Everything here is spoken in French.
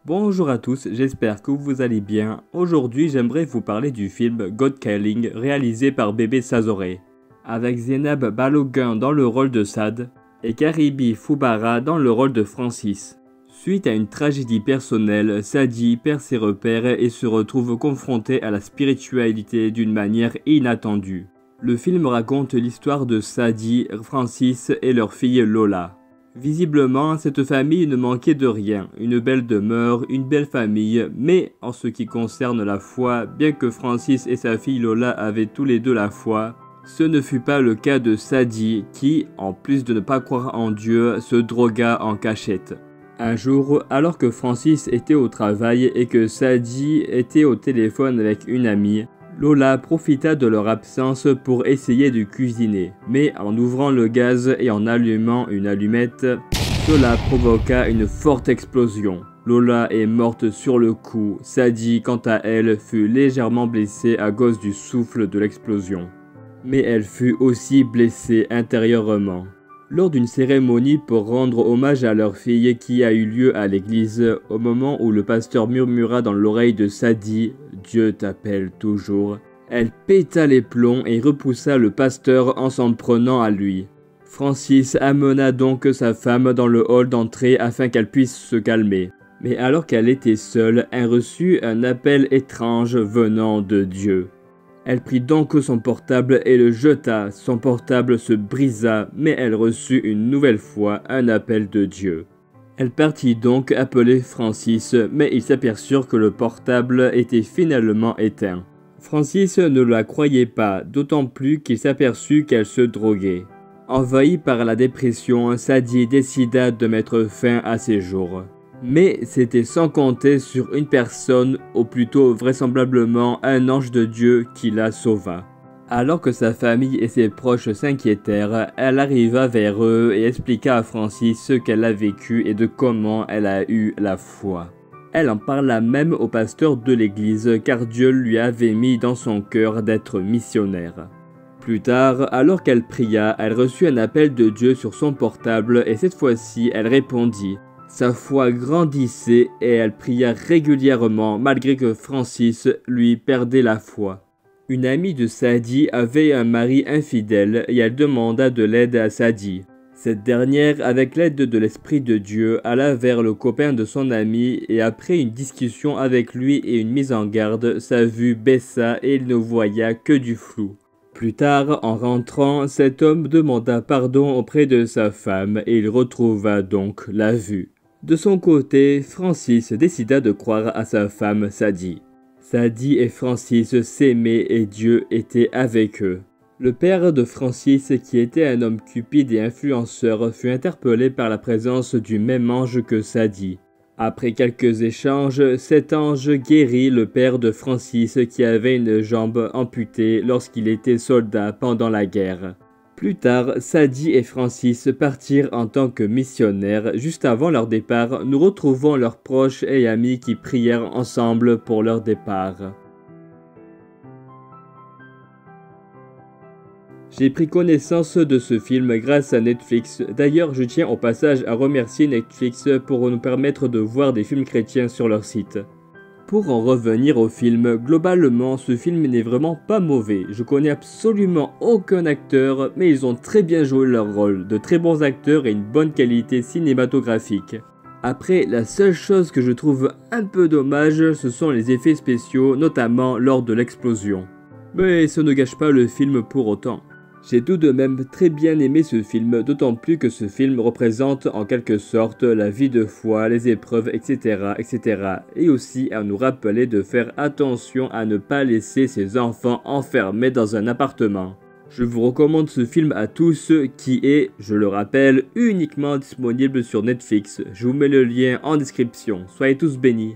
Bonjour à tous, j'espère que vous allez bien. Aujourd'hui, j'aimerais vous parler du film God Killing réalisé par Bébé Sazoré, avec Zainab Balogun dans le rôle de Sad et Karibi Foubara dans le rôle de Francis. Suite à une tragédie personnelle, Sadi perd ses repères et se retrouve confronté à la spiritualité d'une manière inattendue. Le film raconte l'histoire de Sadi, Francis et leur fille Lola. Visiblement, cette famille ne manquait de rien, une belle demeure, une belle famille, mais en ce qui concerne la foi, bien que Francis et sa fille Lola avaient tous les deux la foi, ce ne fut pas le cas de Sadi qui, en plus de ne pas croire en Dieu, se drogua en cachette. Un jour, alors que Francis était au travail et que Sadi était au téléphone avec une amie, Lola profita de leur absence pour essayer de cuisiner, mais en ouvrant le gaz et en allumant une allumette, cela provoqua une forte explosion. Lola est morte sur le coup, Sadi quant à elle fut légèrement blessée à cause du souffle de l'explosion. Mais elle fut aussi blessée intérieurement. Lors d'une cérémonie pour rendre hommage à leur fille qui a eu lieu à l'église, au moment où le pasteur murmura dans l'oreille de Sadi « Dieu t'appelle toujours », elle péta les plombs et repoussa le pasteur en s'en prenant à lui. Francis amena donc sa femme dans le hall d'entrée afin qu'elle puisse se calmer. Mais alors qu'elle était seule, elle reçut un appel étrange venant de Dieu. Elle prit donc son portable et le jeta, son portable se brisa, mais elle reçut une nouvelle fois un appel de Dieu. Elle partit donc appeler Francis, mais ils s'aperçurent que le portable était finalement éteint. Francis ne la croyait pas, d'autant plus qu'il s'aperçut qu'elle se droguait. Envahi par la dépression, Sadi décida de mettre fin à ses jours. Mais c'était sans compter sur une personne, ou plutôt vraisemblablement un ange de Dieu qui la sauva. Alors que sa famille et ses proches s'inquiétèrent, elle arriva vers eux et expliqua à Francis ce qu'elle a vécu et de comment elle a eu la foi. Elle en parla même au pasteur de l'église car Dieu lui avait mis dans son cœur d'être missionnaire. Plus tard, alors qu'elle pria, elle reçut un appel de Dieu sur son portable et cette fois-ci, elle répondit. Sa foi grandissait et elle pria régulièrement malgré que Francis lui perdait la foi. Une amie de Sadi avait un mari infidèle et elle demanda de l'aide à Sadi. Cette dernière, avec l'aide de l'Esprit de Dieu, alla vers le copain de son ami et après une discussion avec lui et une mise en garde, sa vue baissa et il ne voya que du flou. Plus tard, en rentrant, cet homme demanda pardon auprès de sa femme et il retrouva donc la vue. De son côté, Francis décida de croire à sa femme Sadi. Sadi et Francis s'aimaient et Dieu était avec eux. Le père de Francis, qui était un homme cupide et influenceur, fut interpellé par la présence du même ange que Sadi. Après quelques échanges, cet ange guérit le père de Francis qui avait une jambe amputée lorsqu'il était soldat pendant la guerre. Plus tard, Sadi et Francis partirent en tant que missionnaires. Juste avant leur départ, nous retrouvons leurs proches et amis qui prièrent ensemble pour leur départ. J'ai pris connaissance de ce film grâce à Netflix. D'ailleurs, je tiens au passage à remercier Netflix pour nous permettre de voir des films chrétiens sur leur site. Pour en revenir au film, globalement, ce film n'est vraiment pas mauvais. Je connais absolument aucun acteur, mais ils ont très bien joué leur rôle, de très bons acteurs et une bonne qualité cinématographique. Après, la seule chose que je trouve un peu dommage, ce sont les effets spéciaux, notamment lors de l'explosion. Mais ça ne gâche pas le film pour autant. J'ai tout de même très bien aimé ce film, d'autant plus que ce film représente en quelque sorte la vie de foi, les épreuves, etc., etc. Et aussi à nous rappeler de faire attention à ne pas laisser ses enfants enfermés dans un appartement. Je vous recommande ce film à tous qui est, je le rappelle, uniquement disponible sur Netflix. Je vous mets le lien en description. Soyez tous bénis.